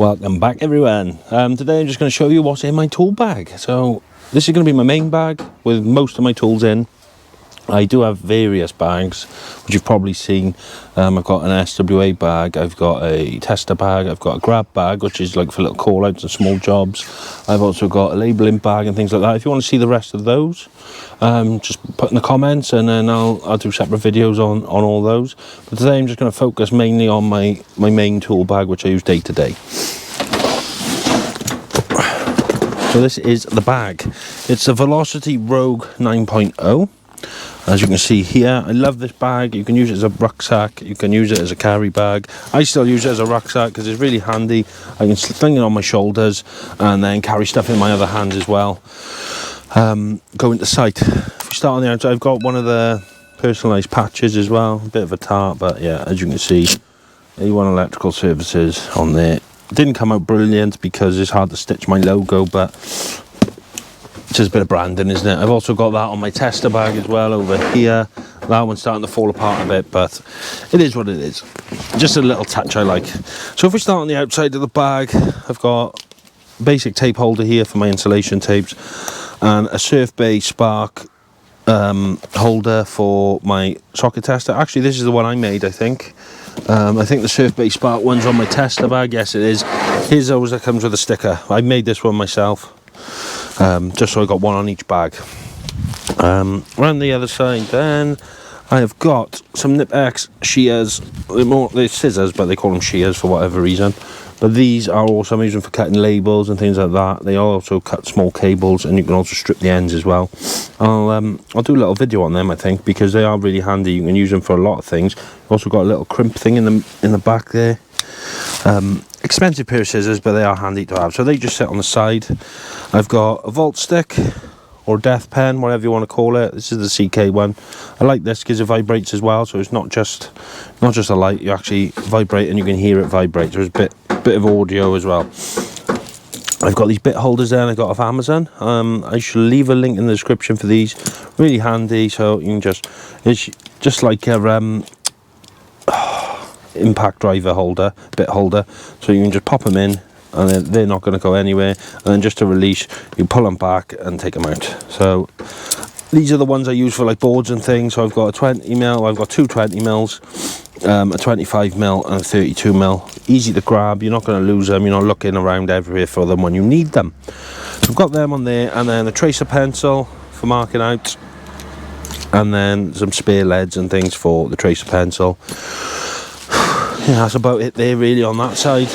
Welcome back everyone. Today I'm just going to show you what's in my tool bag. So this is going to be my main bag with most of my tools in. I do have various bags which you've probably seen. I've got an SWA bag, I've got a tester bag, I've got a grab bag which is like for little call outs and small jobs. I've also got a labelling bag and things like that. If you want to see the rest of those, just put in the comments and then I'll do separate videos on all those. But today I'm just going to focus mainly on my main tool bag which I use day to day. So this is the bag. It's a Velocity Rogue 9.0. As you can see here, I love this bag. You can use it as a rucksack, you can use it as a carry bag. I still use it as a rucksack because it's really handy. I can sling it on my shoulders and then carry stuff in my other hand as well. Go into site. If we start on the outside, I've got one of the personalised patches as well. A bit of a tart, but yeah, as you can see, A1 Electrical Services on there. It didn't come out brilliant because it's hard to stitch my logo, but it's just a bit of branding, isn't it? I've also got that on my tester bag as well over here. That one's starting to fall apart a bit, but it is what it is. Just a little touch I like. So if we start on the outside of the bag, I've got a basic tape holder here for my insulation tapes and a Surf Bay Spark holder for my socket tester. Actually, this is the one I made, I think. I think the Surf Bay Spark one's on my tester bag. Yes, it is. Here's always that comes with a sticker. I made this one myself. Just so I got one on each bag. Around the other side then I have got some Nip X shears. They're scissors, but they call them shears for whatever reason. But these are also, I'm using for cutting labels and things like that. They also cut small cables and you can also strip the ends as well. I'll do a little video on them, I think, because they are really handy. You can use them for a lot of things. Also got a little crimp thing in the back there. Expensive pair of scissors, but they are handy to have. So they just sit on the side. I've got a volt stick or death pen, whatever you want to call it. This is the CK one. I like this because it vibrates as well, so it's not just a light. You actually vibrate and you can hear it vibrate. There's a bit of audio as well. I've got these bit holders there I got off Amazon. I should leave a link in the description for these. Really handy, so you can it's just like a impact driver holder, bit holder, so you can just pop them in and they're not going to go anywhere, and then just to release you pull them back and take them out. So these are the ones I use for like boards and things. So I've got a 20mm, I've got two 20mm, a 25mm and a 32mm. Easy to grab, you're not going to lose them, you're not looking around everywhere for them when you need them. So I've got them on there, and then a tracer pencil for marking out, and then some spare leads and things for the tracer pencil. Yeah, that's about it there really on that side.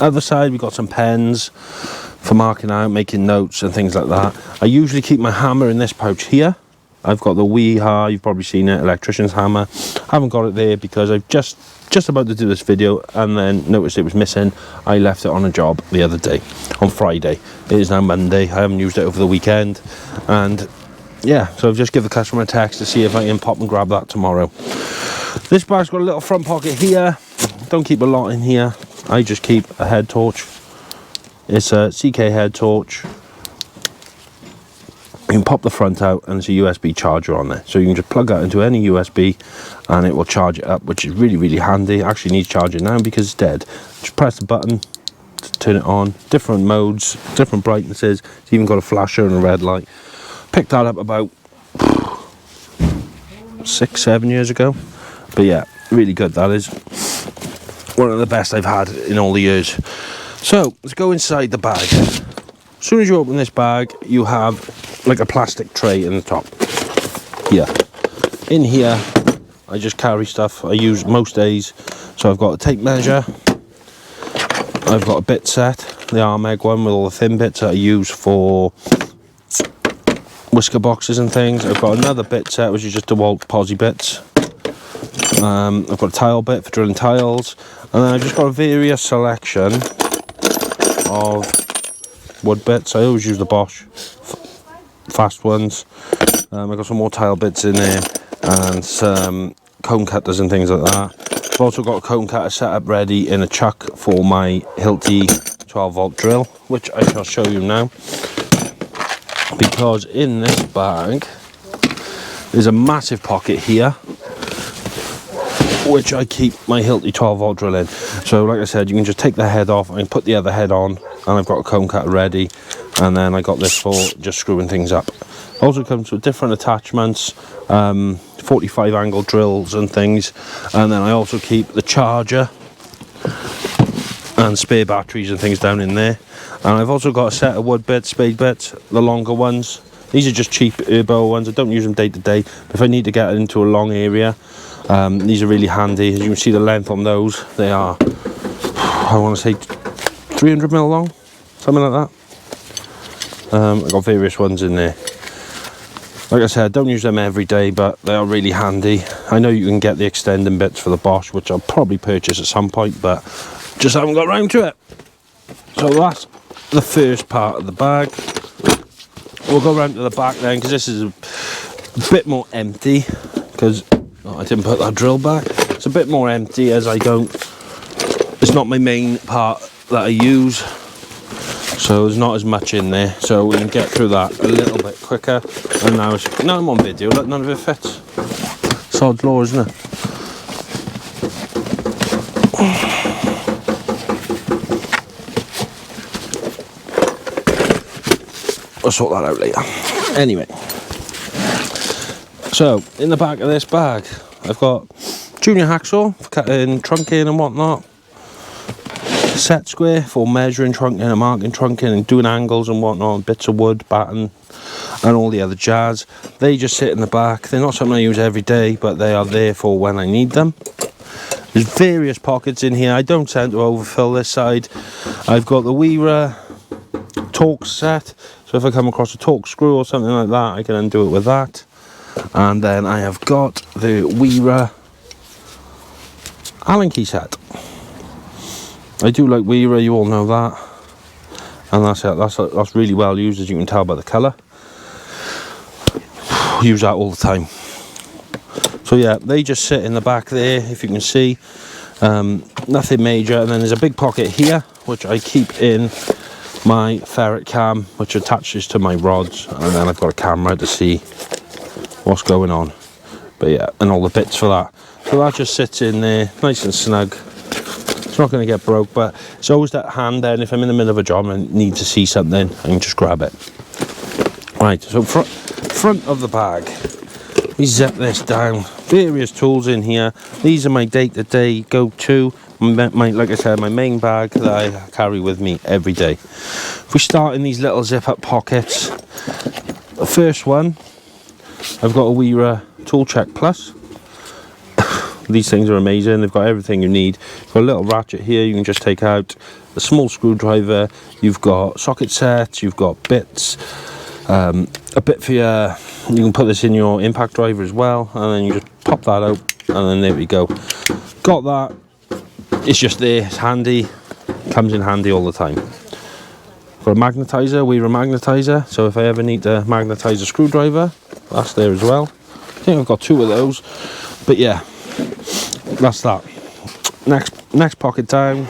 Other side we've got some pens for marking out, making notes and things like that. I usually keep my hammer in this pouch here. I've got the Weeha, you've probably seen it, Electricians hammer. I haven't got it there because I've just about to do this video and then noticed it was missing. I left it on a job the other day, on Friday. It is now Monday. I haven't used it over the weekend, and yeah, so I've just given the customer a text to see if I can pop and grab that tomorrow. This bag's got a little front pocket here. Don't keep a lot in here. I just keep a head torch. It's a CK head torch. You can pop the front out and there's a USB charger on there. So you can just plug that into any USB and it will charge it up, which is really, really handy. It actually needs charging now because it's dead. Just press the button to turn it on. Different modes, different brightnesses. It's even got a flasher and a red light. Picked that up about 6-7 years ago. But yeah, really good, that is. One of the best I've had in all the years. So let's go inside the bag. As soon as you open this bag, you have like a plastic tray in the top. Yeah. In here, I just carry stuff I use most days. So I've got a tape measure. I've got a bit set, the Armeg one with all the thin bits that I use for whisker boxes and things. I've got another bit set which is just DeWalt posi bits. I've got a tile bit for drilling tiles, and then I've just got a various selection of wood bits. I always use the Bosch fast ones. I've got some more tile bits in there and some cone cutters and things like that. I've also got a cone cutter set up ready in a chuck for my Hilti 12-volt drill, which I shall show you now. Because in this bag there's a massive pocket here which I keep my Hilti 12 volt drill in. So like I said, you can just take the head off and put the other head on, and I've got a cone cutter ready, and then I got this for just screwing things up. Also comes with different attachments, 45 angle drills and things, and then I also keep the charger and spare batteries and things down in there. And I've also got a set of wood bits, spade bits, the longer ones. These are just cheap Erbo ones. I don't use them day to day, but if I need to get into a long area, these are really handy. As you can see the length on those, they are, I want to say 300 mil long, something like that. I've got various ones in there. Like I said, I don't use them every day, but they are really handy. I know you can get the extending bits for the Bosch, which I'll probably purchase at some point, but just haven't got around to it. So that's the first part of the bag. We'll go around to the back then, because this is a bit more empty, because I didn't put that drill back. It's a bit more empty as I don't, it's not my main part that I use, so there's not as much in there, so we can get through that a little bit quicker. And now I'm on video, look, none of it fits. Sod's law, isn't it? I'll sort that out later. Anyway, so in the back of this bag, I've got junior hacksaw for cutting trunking and whatnot, set square for measuring trunking and marking trunking and doing angles and whatnot, bits of wood, batten, and all the other jazz. They just sit in the back. They're not something I use every day, but they are there for when I need them. There's various pockets in here. I don't tend to overfill this side. I've got the Weaver torque set, so if I come across a torque screw or something like that, I can undo it with that. And then I have got the Weaver Allen key set. I do like Weaver, you all know that, and that's it. That's really well used, as you can tell by the colour. Use that all the time. So yeah, they just sit in the back there, if you can see. Nothing major. And then there's a big pocket here, which I keep in my ferret cam, which attaches to my rods, and then I've got a camera to see what's going on. But yeah, and all the bits for that. So that just sits in there, nice and snug. It's not going to get broke, but it's always that hand then, if I'm in the middle of a job and I need to see something, I can just grab it. Right, so front of the bag, we zip this down. Various tools in here. These are my day-to-day go-to. Like I said, my main bag that I carry with me every day. If we start in these little zip-up pockets, the first one, I've got a Weaver Tool Check Plus. These things are amazing. They've got everything you need. You've got a little ratchet here you can just take out, a small screwdriver, you've got socket sets, you've got bits, a bit for your, you can put this in your impact driver as well, and then you just pop that out, and then there we go. Got that. It's just there, it's handy, comes in handy all the time. Got a magnetizer, Weaver magnetizer, so if I ever need to magnetize a screwdriver, that's there as well. I think I've got two of those, but yeah, that's that. Next pocket down.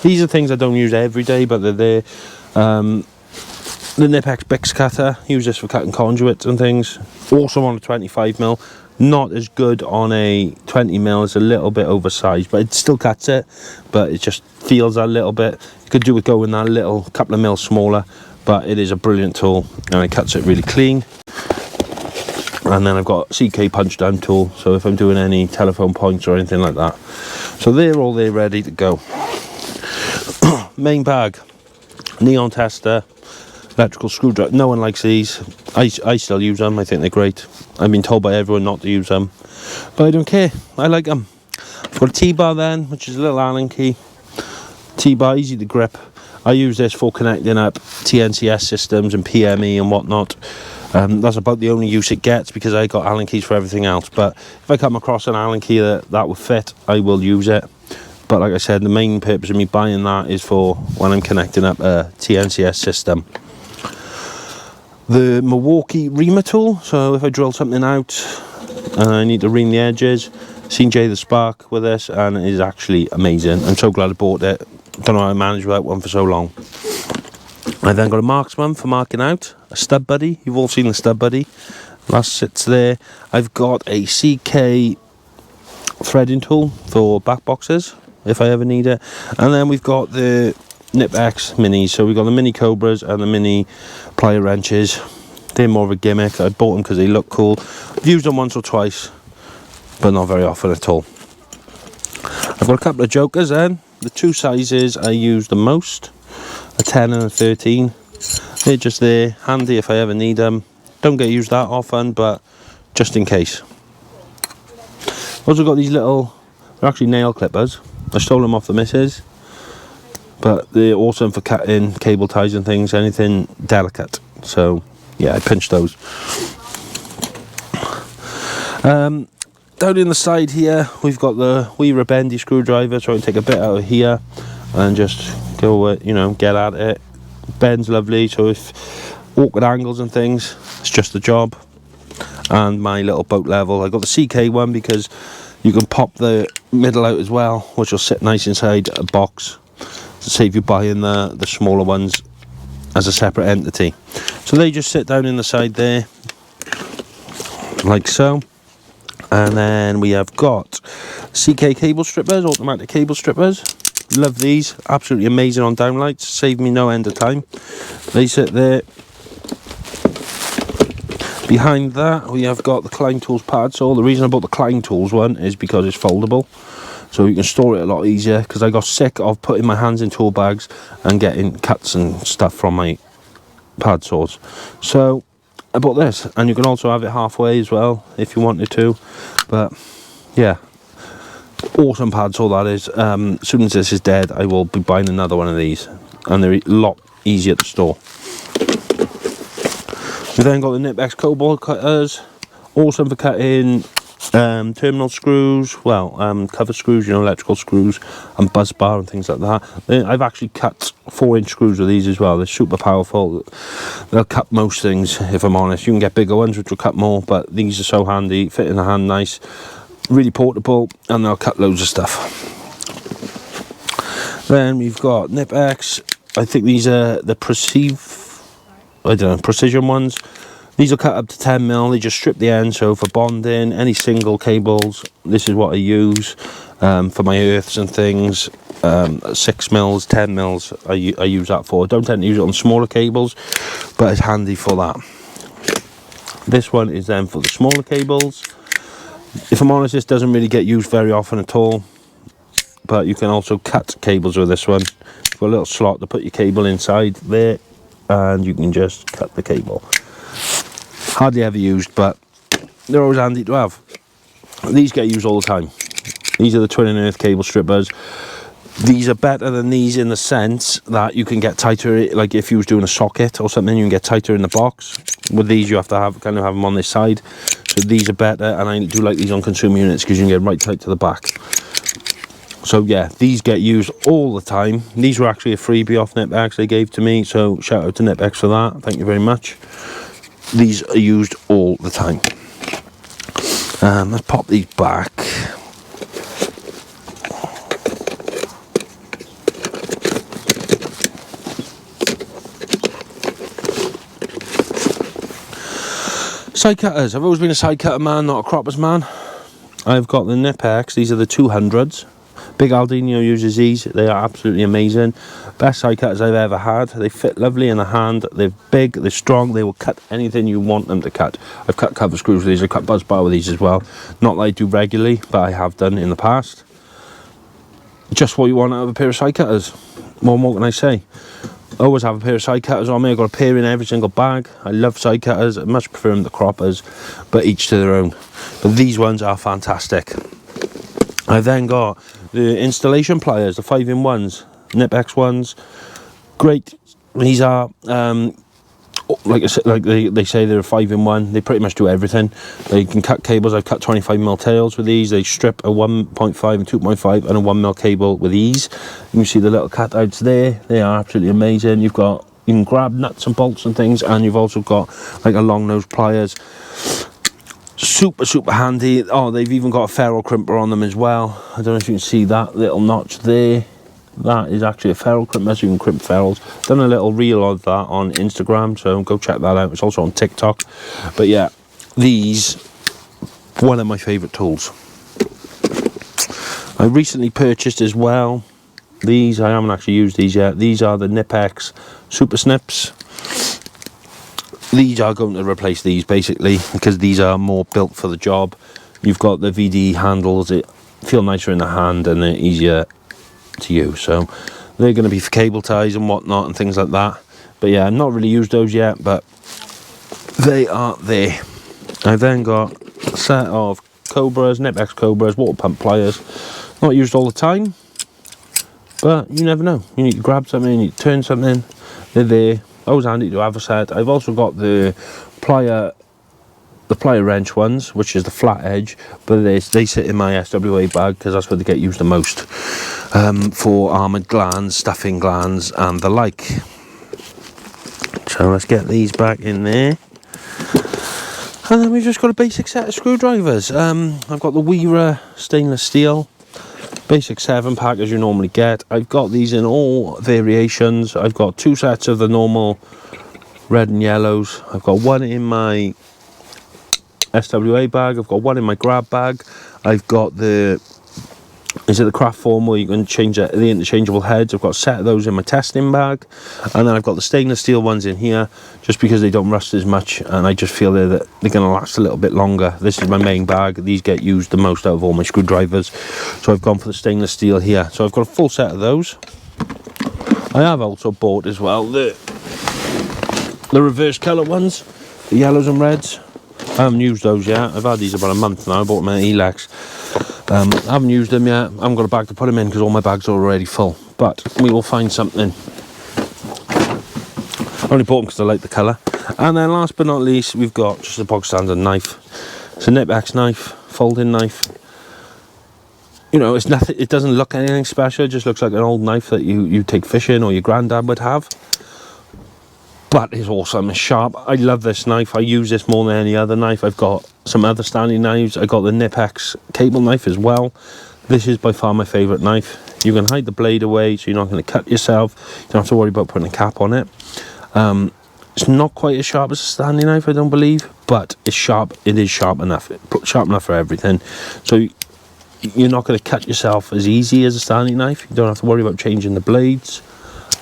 These are things I don't use every day, but they're there. The Nipple Bix cutter, use this for cutting conduits and things. Also on a 25mm. Not as good on a 20mm, it's a little bit oversized, but it still cuts it, but it just feels a little bit. You could do with going that little couple of mils smaller, but it is a brilliant tool and it cuts it really clean. And then I've got CK punch down tool, so if I'm doing any telephone points or anything like that. So they're all there ready to go. Main bag, neon tester, electrical screwdriver. No one likes these. I still use them. I think they're great. I've been told by everyone not to use them, but I don't care. I like them. I've got a Tbar then, which is a little Allen key. Tbar, easy to grip. I use this for connecting up TNCS systems and PME and whatnot. That's about the only use it gets, because I got Allen keys for everything else. But if I come across an Allen key that will fit, I will use it. But like I said, the main purpose of me buying that is for when I'm connecting up a TNCS system. The Milwaukee reamer tool, so if I drill something out and I need to ream the edges, seen Jay the Spark with this, and it is actually amazing. I'm so glad I bought it. Don't know how I managed without one for so long. I then got a Marksman for marking out, a Stub Buddy. You've all seen the Stub Buddy. That sits there. I've got a CK threading tool for back boxes if I ever need it. And then we've got the Nip X minis. So we've got the mini Cobras and the mini plier wrenches. They're more of a gimmick. I bought them because they look cool. I've used them once or twice, but not very often at all. I've got a couple of jokers then. The two sizes I use the most, a 10 and a 13. They're just there, handy if I ever need them. Don't get used that often, but just in case. Also got these little, they're actually nail clippers. I stole them off the missus, but they're awesome for cutting cable ties and things, anything delicate. So yeah, I pinched those. Down in the side here, we've got the wee bendy screwdriver, so I can take a bit out of here and just go, you know, get at it. Bends lovely, so if awkward angles and things, it's just the job. And my little boat level, I got the CK one because you can pop the middle out as well, which will sit nice inside a box to save you buying the smaller ones as a separate entity. So they just sit down in the side there, like so. And then we have got CK cable strippers, automatic cable strippers. Love these, absolutely amazing on downlights, save me no end of time. They sit there. Behind that we have got the Klein Tools pad saw. The reason I bought the Klein Tools one is because it's foldable, so you can store it a lot easier, because I got sick of putting my hands in tool bags and getting cuts and stuff from my pad saws. So I bought this, and you can also have it halfway as well if you wanted to. But yeah, awesome pad saw that is. As soon as this is dead, I will be buying another one of these, and they're a lot easier to store. We then got the Nip X Cobalt cutters, awesome for cutting terminal screws, well, cover screws, you know, electrical screws, and buzz bar and things like that. I've actually cut 4-inch screws with these as well. They're super powerful. They'll cut most things, if I'm honest. You can get bigger ones which will cut more, but these are so handy, fit in the hand nice, really portable, and they'll cut loads of stuff. Then we've got Nip X. I think these are the precision ones. These will cut up to 10mm. They just strip the end, so for bonding, any single cables, this is what I use. For my earths and things, 6mm, 10mm, I use that for. I don't tend to use it on smaller cables, but it's handy for that. This one is then for the smaller cables. If I'm honest, this doesn't really get used very often at all, but you can also cut cables with this one. You've got a little slot to put your cable inside there, and you can just cut the cable. Hardly ever used, but they're always handy to have. These get used all the time. These are the twin and earth cable strippers. These are better than these in the sense that you can get tighter, like if you was doing a socket or something, you can get tighter in the box. With these you have to have kind of have them on this side, so these are better, and I do like these on consumer units because you can get right tight to the back. So yeah, these get used all the time. These were actually a freebie off Nip X they gave to me, so shout out to Nip X for that, thank you very much. These are used all the time. Let's pop these back. Side cutters. I've always been a side cutter man, not a croppers man. I've got the Nip X. These are the 200s. Big Aldino uses these. They are absolutely amazing. Best side cutters I've ever had. They fit lovely in the hand. They're big, they're strong. They will cut anything you want them to cut. I've cut cover screws with these. I've cut buzz bar with these as well. Not that I do regularly, but I have done in the past. Just what you want out of a pair of side cutters. What more can I say? I always have a pair of side cutters on me. I've got a pair in every single bag. I love side cutters. I much prefer them to croppers, but each to their own. But these ones are fantastic. I've then got the installation pliers, the 5-in-1s, Nip X ones. Great. These are, like I said, like they say they're a 5-in-1. They pretty much do everything. They can cut cables. I've cut 25mm tails with these. They strip a 1.5 and 2.5 and a 1mm cable with ease. You can see the little cutouts there. They are absolutely amazing. You can grab nuts and bolts and things, and you've also got like a long nose pliers. Super handy. Oh, they've even got a ferrule crimper on them as well. I don't know if you can see that little notch there. That is actually a ferrule crimper, so you can crimp ferrules. Done a little reel of that on Instagram, so go check that out. It's also on TikTok. But yeah, these, one of my favourite tools. I recently purchased as well these. I haven't actually used these yet. These are the Nipple super snips. These are going to replace these basically, because these are more built for the job. You've got the VD handles, it feel nicer in the hand and they're easier to use. So they're going to be for cable ties and whatnot and things like that. But yeah, I've not really used those yet, but they are there. I've then got a set of Cobras, Nipple Cobras, water pump pliers. Not used all the time, but you never know. You need to grab something, you need to turn something, they're there. Always handy to have a set. I've also got the plier wrench ones, which is the flat edge, but they sit in my SWA bag because that's where they get used the most, for armoured glands, stuffing glands and the like. So let's get these back in there. And then we've just got a basic set of screwdrivers. I've got the Weaver stainless steel, basic 7-pack as you normally get. I've got these in all variations. I've got 2 sets of the normal red and yellows. I've got one in my SWA bag. I've got one in my grab bag. I've got the craft form where you can change the interchangeable heads. I've got a set of those in my testing bag, and then I've got the stainless steel ones in here just because they don't rust as much, and I just feel that they're going to last a little bit longer. This is my main bag. These get used the most out of all my screwdrivers, so I've gone for the stainless steel here. So I've got a full set of those. I have also bought as well the reverse colour ones, the yellows and reds. I haven't used those yet. I've had these about a month now. I bought them at Helix. I haven't used them yet. I haven't got a bag to put them in because all my bags are already full. But we will find something. I only bought them because I like the colour. And then last but not least, we've got just a BOG Standard knife. It's a Nipple knife, folding knife. You know, it's nothing. It doesn't look anything special. It just looks like an old knife that you take fishing or your granddad would have. But it's awesome, it's sharp. I love this knife. I use this more than any other knife. I've got some other Stanley knives. I got the Nipple cable knife as well. This is by far my favourite knife. You can hide the blade away so you're not going to cut yourself. You don't have to worry about putting a cap on it. It's not quite as sharp as a Stanley knife, I don't believe, but it's sharp. It is sharp enough. Sharp enough for everything. So you're not going to cut yourself as easy as a Stanley knife. You don't have to worry about changing the blades.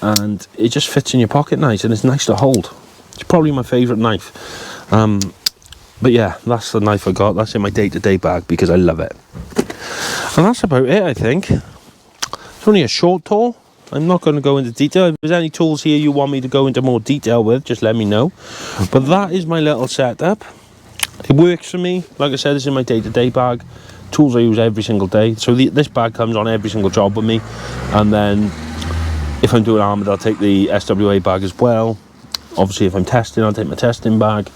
And it just fits in your pocket nice, and it's nice to hold. It's probably my favourite knife. But yeah, that's the knife I got. That's in my day-to-day bag because I love it. And that's about it, I think. It's only a short tour. I'm not going to go into detail. If there's any tools here you want me to go into more detail with, just let me know. But that is my little setup. It works for me. Like I said, it's in my day-to-day bag. Tools I use every single day. So this bag comes on every single job with me. And then if I'm doing armoured, I'll take the SWA bag as well. Obviously, if I'm testing, I'll take my testing bag,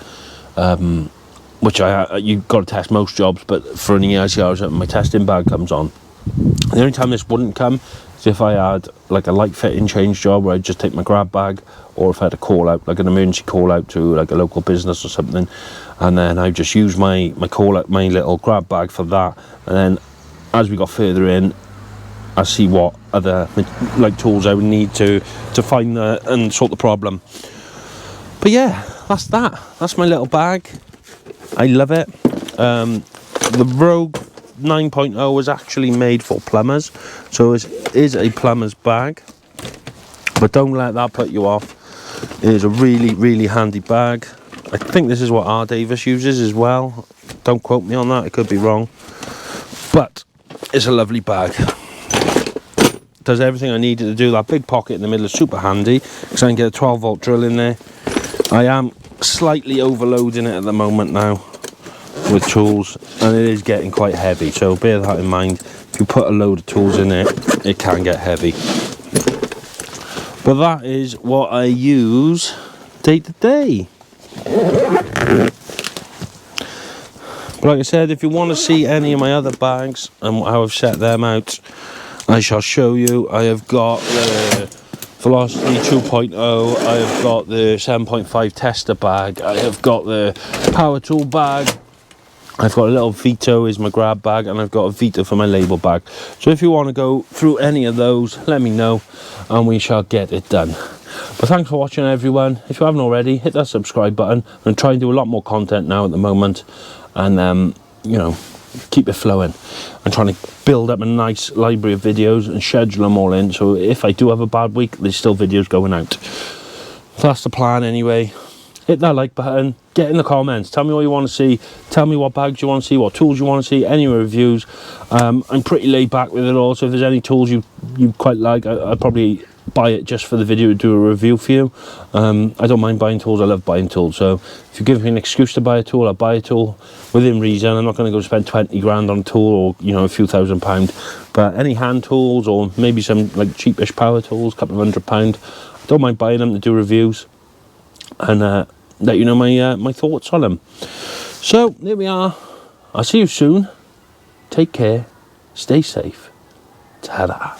which you've got to test most jobs, but for any EICRs, my testing bag comes on. The only time this wouldn't come is if I had like a light fitting change job where I'd just take my grab bag, or if I had a call out, like an emergency call out to like a local business or something, and then I just use my call out, my little grab bag for that. And then as we got further in, I see what other like tools I would need to find and sort the problem. But yeah, that's that. That's my little bag. I love it. The Rogue 9.0 was actually made for plumbers, so it is a plumber's bag. But don't let that put you off. It is a really, really handy bag. I think this is what R. Davis uses as well. Don't quote me on that, I could be wrong. But it's a lovely bag. Does everything I needed to do. That big pocket in the middle is super handy because I can get a 12-volt drill in there. I am slightly overloading it at the moment now with tools, and it is getting quite heavy, so bear that in mind. If you put a load of tools in it can get heavy. But that is what I use day to day. But like I said, if you want to see any of my other bags and how I've set them out, I shall show you. I have got the Velocity 2.0, I have got the 7.5 tester bag, I have got the power tool bag, I've got a little Vito is my grab bag, and I've got a Vito for my label bag. So if you want to go through any of those, let me know and we shall get it done. But thanks for watching, everyone. If you haven't already, hit that subscribe button. I'm trying to do a lot more content now at the moment, and you know, keep it flowing. I'm trying to build up a nice library of videos and schedule them all in, so if I do have a bad week, there's still videos going out. So that's the plan anyway. Hit that like button, get in the comments, tell me what you want to see, tell me what bags you want to see, what tools you want to see, any reviews. I'm pretty laid back with it all, so if there's any tools you quite like, I'd probably buy it just for the video to do a review for you. I don't mind buying tools, I love buying tools, so if you give me an excuse to buy a tool, I'll buy a tool within reason. I'm not going to go spend 20 grand on a tool, or a few £1,000, but any hand tools or maybe some like cheapish power tools, couple of £100, I don't mind buying them to do reviews and let you know my thoughts on them. So there we are. I'll see you soon. Take care, stay safe. Ta-da.